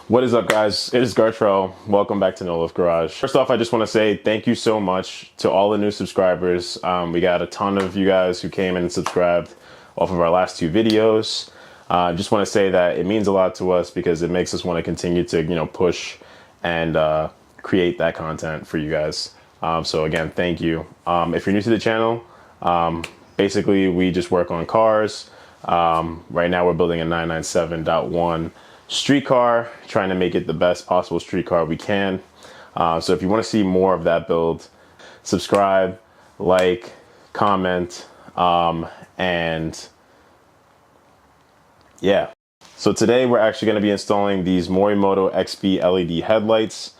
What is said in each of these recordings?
What is up, guys? It is Gartrell. Welcome back to No Lift Garage. First off, I just want to say thank you so much to all the new subscribers. We got a ton of you guys who came in and subscribed off of our last two videos. I just want to say that it means a lot to us because it makes us want to continue to, push and create that content for you guys. So again, thank you. If you're new to the channel, basically we just work on cars. Right now we're building a 997.1 street car, trying to make it the best possible street car we can. So if you want to see more of that build, subscribe, like, comment, and yeah. So today we're actually going to be installing these Morimoto XB LED headlights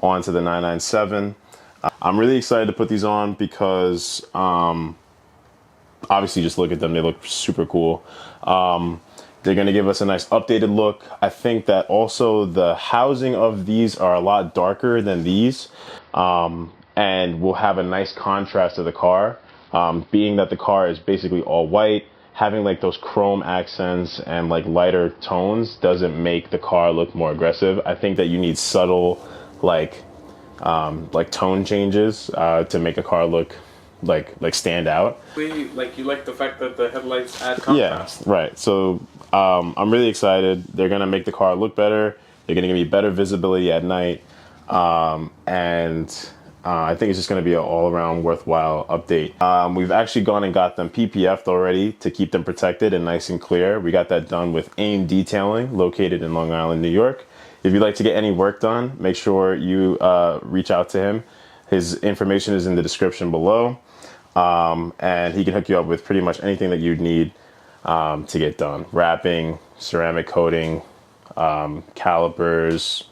onto the 997. I'm really excited to put these on because obviously just look at them, they look super cool. They're going to give us a nice updated look. I think that also the housing of these are a lot darker than these, and will have a nice contrast to the car. Being that the car is basically all white, having like those chrome accents and like lighter tones doesn't make the car look more aggressive. I think that you need subtle like tone changes to make a car look like stand out. You like the fact that the headlights add contrast. Yeah, right. So I'm really excited. They're gonna make the car look better. They're gonna give me better visibility at night, and I think it's just gonna be an all-around worthwhile update. We've actually gone and got them ppf'd already to keep them protected and nice and clear. We got that done with AIM Detailing, located in Long Island, New York. If you'd like to get any work done, make sure you reach out to him. His information is in the description below. And he can hook you up with pretty much anything that you'd need to get done. Wrapping, ceramic coating, calipers,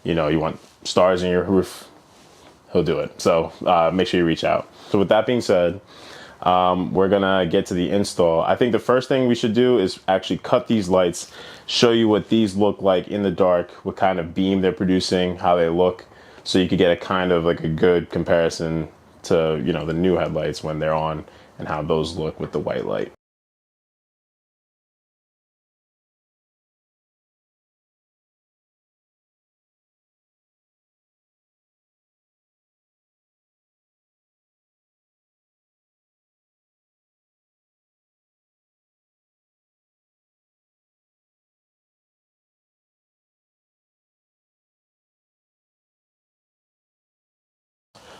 you want stars in your roof, he'll do it. So make sure you reach out. So with that being said, we're gonna get to the install. I think the first thing we should do is actually cut these lights, show you what these look like in the dark, what kind of beam they're producing, how they look, so you could get a kind of like a good comparison to the new headlights when they're on and how those look with the white light.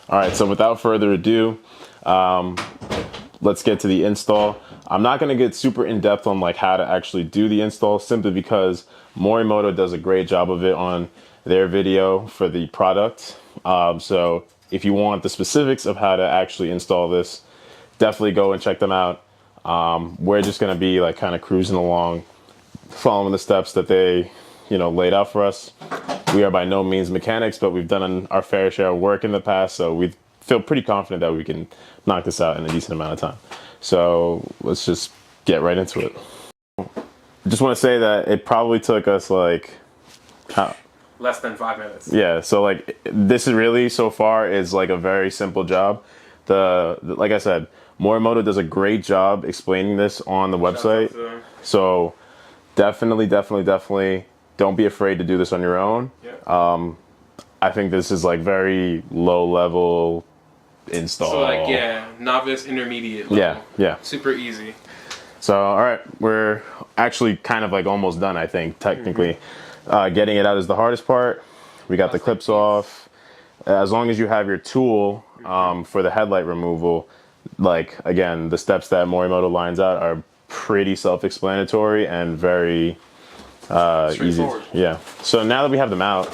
All right, so without further ado, let's get to the install. I'm not gonna get super in depth on like how to actually do the install, simply because Morimoto does a great job of it on their video for the product. So if you want the specifics of how to actually install this, definitely go and check them out. We're just gonna be like kind of cruising along, following the steps that they laid out for us. We are by no means mechanics, but we've done our fair share of work in the past, so we feel pretty confident that we can knock this out in a decent amount of time. So let's just get right into it. I just want to say that it probably took us like Less than 5 minutes. Yeah, so like this is really so far is like a very simple job. Like I said, Morimoto does a great job explaining this on the website. So definitely don't be afraid to do this on your own. Yeah. I think this is like very low level install. So like novice, intermediate level. Yeah. Super easy. So all right, we're actually kind of like almost done, I think, technically. Getting it out is the hardest part. We got the clips off. As long as you have your tool for the headlight removal, like again, the steps that Morimoto lines out are pretty self-explanatory and very easy. Yeah. So now that we have them out,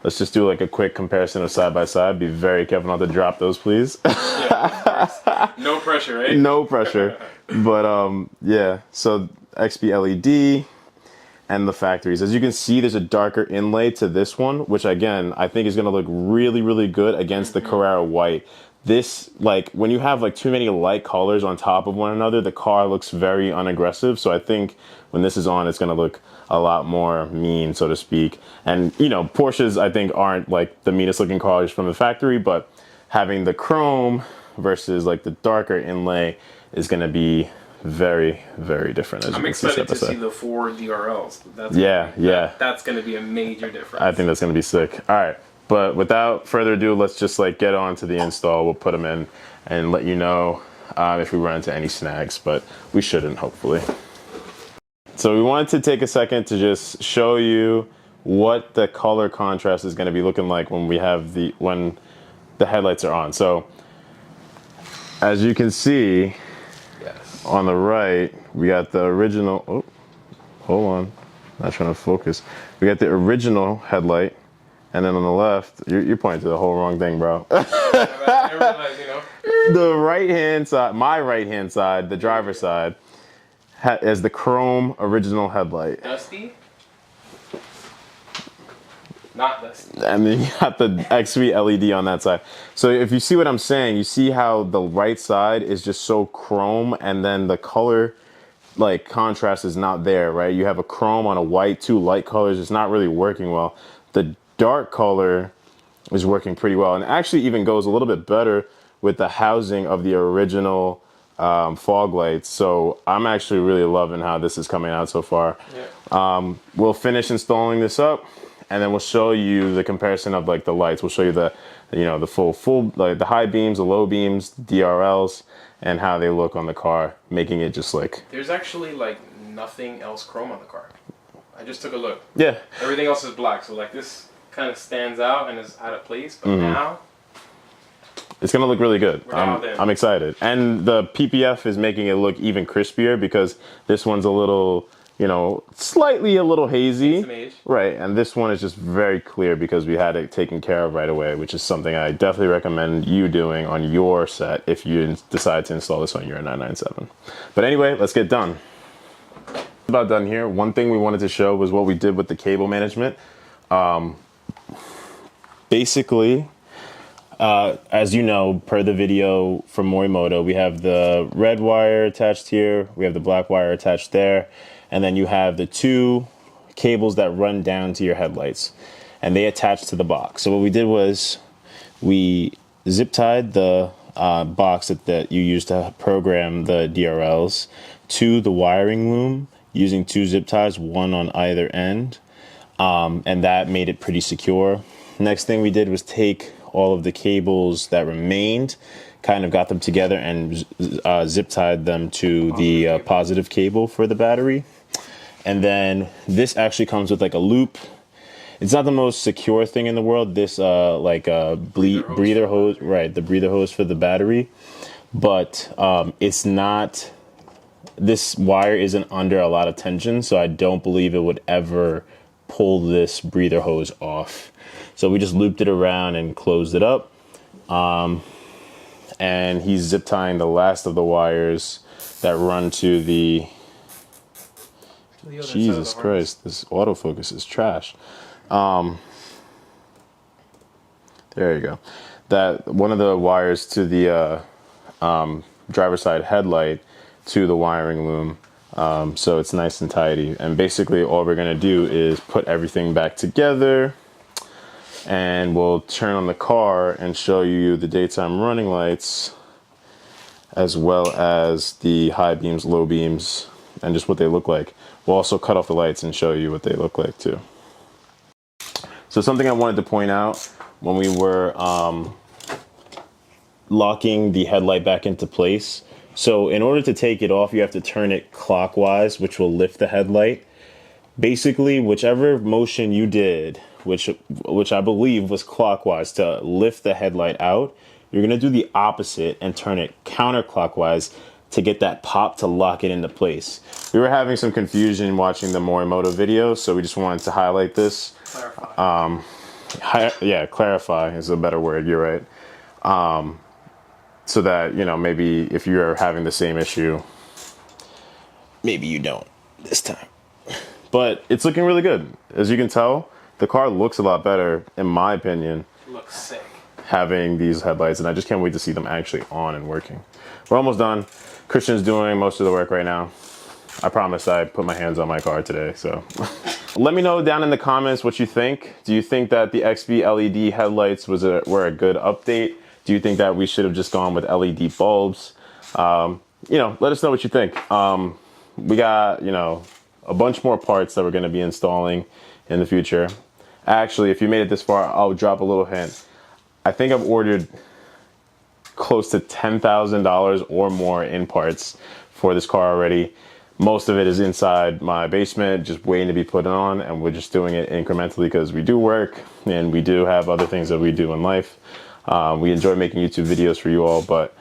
let's just do like a quick comparison of side by side. Be very careful not to drop those, please. Yeah, no pressure, right? No pressure. But yeah. So XB LED and the factories. As you can see, there's a darker inlay to this one, which again I think is going to look really good against the Carrera white. This, like, when you have like too many light colors on top of one another, the car looks very unaggressive. So I think when this is on, it's going to look a lot more mean, so to speak. And Porsches I think aren't like the meanest looking cars from the factory, but having the chrome versus like the darker inlay is going to be very, very different. As I'm you can see excited side by to see side. the 4 DRLs. That's going to be a major difference. I think that's going to be sick. All right. But without further ado, let's just like get on to the install. We'll put them in and let you know if we run into any snags, but we shouldn't, hopefully. So we wanted to take a second to just show you what the color contrast is going to be looking like when when the headlights are on. So as you can see, yes, on the right, we got the original, oh, hold on, not trying to focus. We got the original headlight, and then on the left, you're pointing to the whole wrong thing, bro. The right-hand side, my right-hand side, the driver's side, is the chrome original headlight. Dusty? Not dusty. And then you got the XB LED on that side. So if you see what I'm saying, you see how the right side is just so chrome, and then the color like contrast is not there, right? You have a chrome on a white, two light colors. It's not really working well. The dark color is working pretty well, and actually even goes a little bit better with the housing of the original fog lights. So I'm actually really loving how this is coming out so far. Yeah. We'll finish installing this up, and then we'll show you the comparison of like the lights. We'll show you the, you know, the full like the high beams, the low beams, DRLs, and how they look on the car, making it just like. There's actually like nothing else chrome on the car. I just took a look. Yeah. Everything else is black, so like this kind of stands out and is out of place. But now it's gonna look really good. I'm I'm excited, and the PPF is making it look even crispier because this one's a little, you know, slightly a little hazy, some age. Right? And this one is just very clear because we had it taken care of right away, which is something I definitely recommend you doing on your set if you decide to install this on your 997. But anyway, let's get done. About done here. One thing we wanted to show was what we did with the cable management. Basically, as you know, per the video from Morimoto, we have the red wire attached here, we have the black wire attached there, and then you have the two cables that run down to your headlights, and they attach to the box. So what we did was we zip tied the box that you use to program the DRLs to the wiring loom using two zip ties, one on either end, and that made it pretty secure. Next thing we did was take all of the cables that remained, kind of got them together and zip tied them to the positive cable for the battery. And then this actually comes with like a loop. It's not the most secure thing in the world, this like a breather hose, right, the breather hose for the battery. But it's not, this wire isn't under a lot of tension, so I don't believe it would ever pull this breather hose off. So we just looped it around and closed it up. And he's zip tying the last of the wires that run to the, Jesus Christ, this autofocus is trash. There you go. That one of the wires to the driver's side headlight to the wiring loom. So it's nice and tidy. And basically all we're gonna do is put everything back together, and we'll turn on the car and show you the daytime running lights as well as the high beams, low beams, and just what they look like. We'll also cut off the lights and show you what they look like too. So something I wanted to point out when we were locking the headlight back into place. So in order to take it off, you have to turn it clockwise, which will lift the headlight. Basically, whichever motion you did, which I believe was clockwise to lift the headlight out, you're gonna do the opposite and turn it counterclockwise to get that pop to lock it into place. We were having some confusion watching the Morimoto video, so we just wanted to highlight this. Clarify. Yeah, clarify is a better word, you're right. So that, you know, maybe if you're having the same issue, maybe you don't this time. But it's looking really good. As you can tell, the car looks a lot better, in my opinion. Looks sick. Having these headlights, and I just can't wait to see them actually on and working. We're almost done. Christian's doing most of the work right now. I promised I put my hands on my car today, so. Let me know down in the comments what you think. Do you think that the XB LED headlights were a good update? Do you think that we should have just gone with LED bulbs? you know, let us know what you think. We got, you know, a bunch more parts that we're going to be installing in the future. Actually, if you made it this far, I'll drop a little hint. I think I've ordered close to $10,000 or more in parts for this car already. Most of it is inside my basement, just waiting to be put on, and we're just doing it incrementally because we do work and we do have other things that we do in life. We enjoy making YouTube videos for you all, but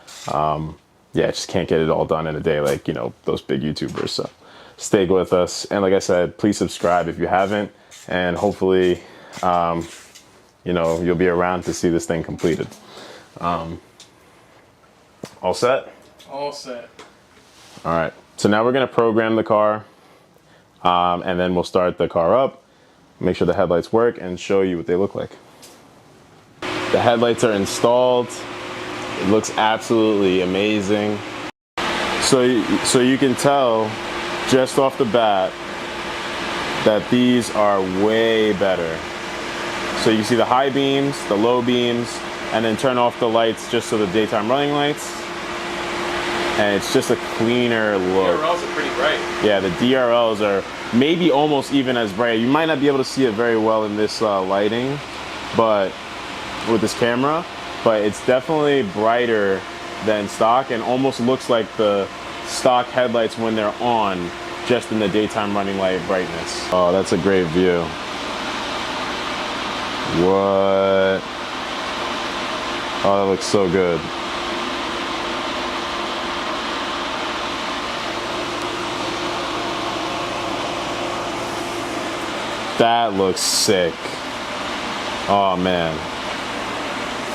yeah, just can't get it all done in a day like, you know, those big YouTubers. So stay with us. And like I said, please subscribe if you haven't, and hopefully, you know, you'll be around to see this thing completed. All set? All set. All right. So now we're going to program the car, and then we'll start the car up, make sure the headlights work, and show you what they look like. The headlights are installed. It looks absolutely amazing. So you can tell just off the bat that these are way better. So you see the high beams, the low beams, and then turn off the lights just so the daytime running lights. And it's just a cleaner look. DRLs are pretty bright. Yeah, the DRLs are maybe almost even as bright. You might not be able to see it very well in this lighting, but with this camera, but it's definitely brighter than stock and almost looks like the stock headlights when they're on, just in the daytime running light brightness. Oh, that's a great view. What? Oh, that looks so good. That looks sick. Oh man.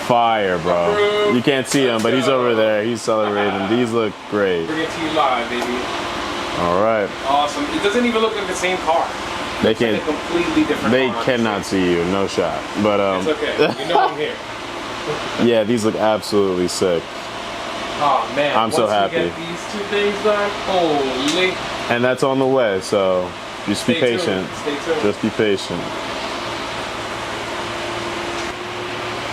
Fire, bro. You can't see him, but he's over there. He's celebrating. These look great. Bring it to you live, baby. All right. Awesome. It doesn't even look like the same car. They It's can't. like a completely different They car. cannot see you. No shot. But It's okay. You know I'm here. yeah, these look absolutely sick. Oh man. I'm so happy. Once we get these two things done, holy. And that's on the way. So just be Stay tuned. patient. Stay tuned. Just be patient.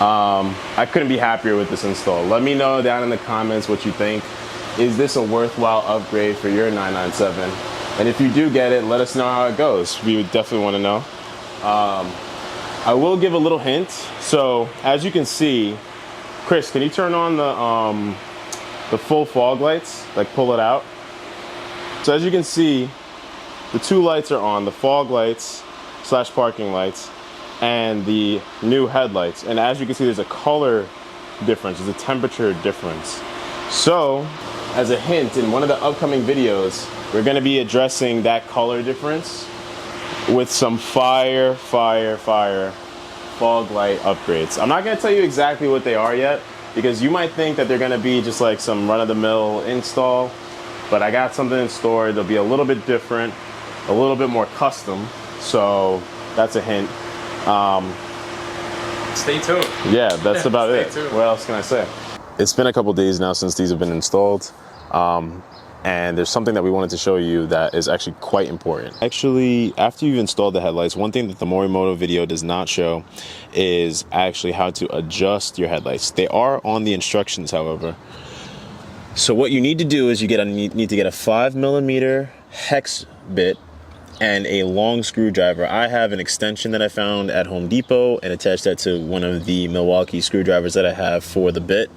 I couldn't be happier with this install. Let me know down in the comments what you think. Is this a worthwhile upgrade for your 997? And if you do get it, let us know how it goes. We would definitely want to know. I will give a little hint. So as you can see, Chris, can you turn on the full fog lights? Like pull it out. So as you can see, the two lights are on, the fog lights / parking lights, and the new headlights. And as you can see, there's a color difference, there's a temperature difference. So as a hint, in one of the upcoming videos, we're gonna be addressing that color difference with some fire fog light upgrades. I'm not gonna tell you exactly what they are yet, because you might think that they're gonna be just like some run-of-the-mill install, but I got something in store. They'll be a little bit different, a little bit more custom. So that's a hint. Stay tuned. Yeah, that's about it. Tuned. What else can I say? It's been a couple days now since these have been installed. And there's something that we wanted to show you that is actually quite important. Actually, after you've installed the headlights, one thing that the Morimoto video does not show is actually how to adjust your headlights. They are on the instructions, however. So what you need to do is you need to get a 5mm hex bit and a long screwdriver. I have an extension that I found at Home Depot and attached that to one of the Milwaukee screwdrivers that I have for the bit.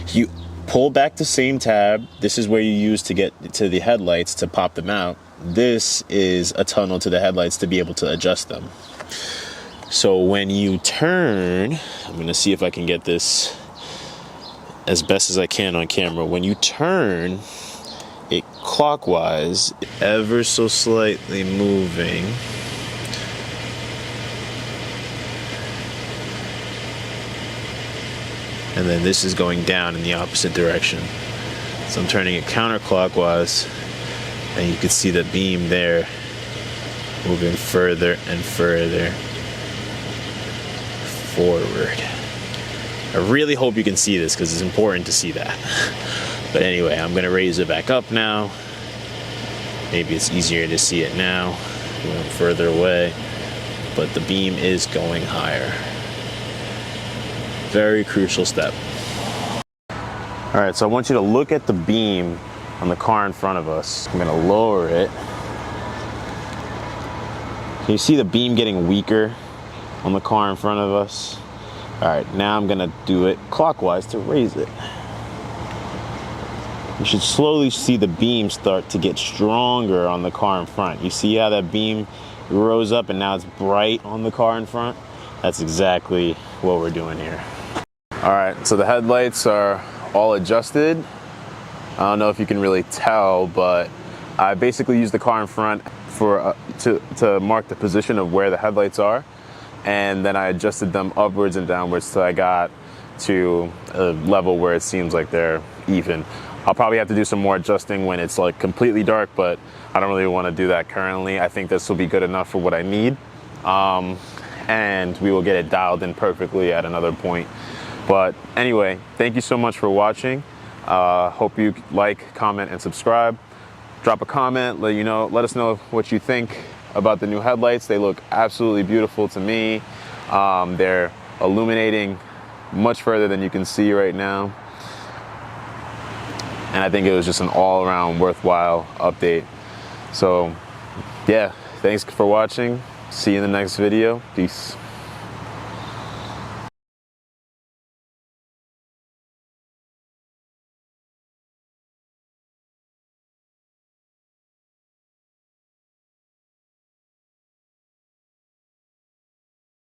You pull back the same tab. This is where you use to get to the headlights to pop them out. This is a tunnel to the headlights to be able to adjust them. So when you turn, I'm gonna see if I can get this as best as I can on camera. When you turn it clockwise, ever so slightly moving, and then this is going down in the opposite direction. So I'm turning it counterclockwise, and you can see the beam there moving further and further forward. I really hope you can see this because it's important to see that. But anyway, I'm gonna raise it back up now. Maybe it's easier to see it now, going further away, but the beam is going higher. Very crucial step. All right, so I want you to look at the beam on the car in front of us. I'm gonna lower it. Can you see the beam getting weaker on the car in front of us? All right, now I'm gonna do it clockwise to raise it. You should slowly see the beam start to get stronger on the car in front. You see how that beam rose up and now it's bright on the car in front? That's exactly what we're doing here. All right, so the headlights are all adjusted. I don't know if you can really tell, but I basically used the car in front for to mark the position of where the headlights are, and then I adjusted them upwards and downwards so I got to a level where it seems like they're even. I'll probably have to do some more adjusting when it's like completely dark, but I don't really want to do that currently. I think this will be good enough for what I need, and we will get it dialed in perfectly at another point. But anyway, thank you so much for watching. Hope you like, comment, and subscribe. Drop a comment, let us know what you think about the new headlights. They look absolutely beautiful to me. They're illuminating much further than you can see right now. And I think it was just an all-around worthwhile update. So yeah, thanks for watching. See you in the next video. Peace.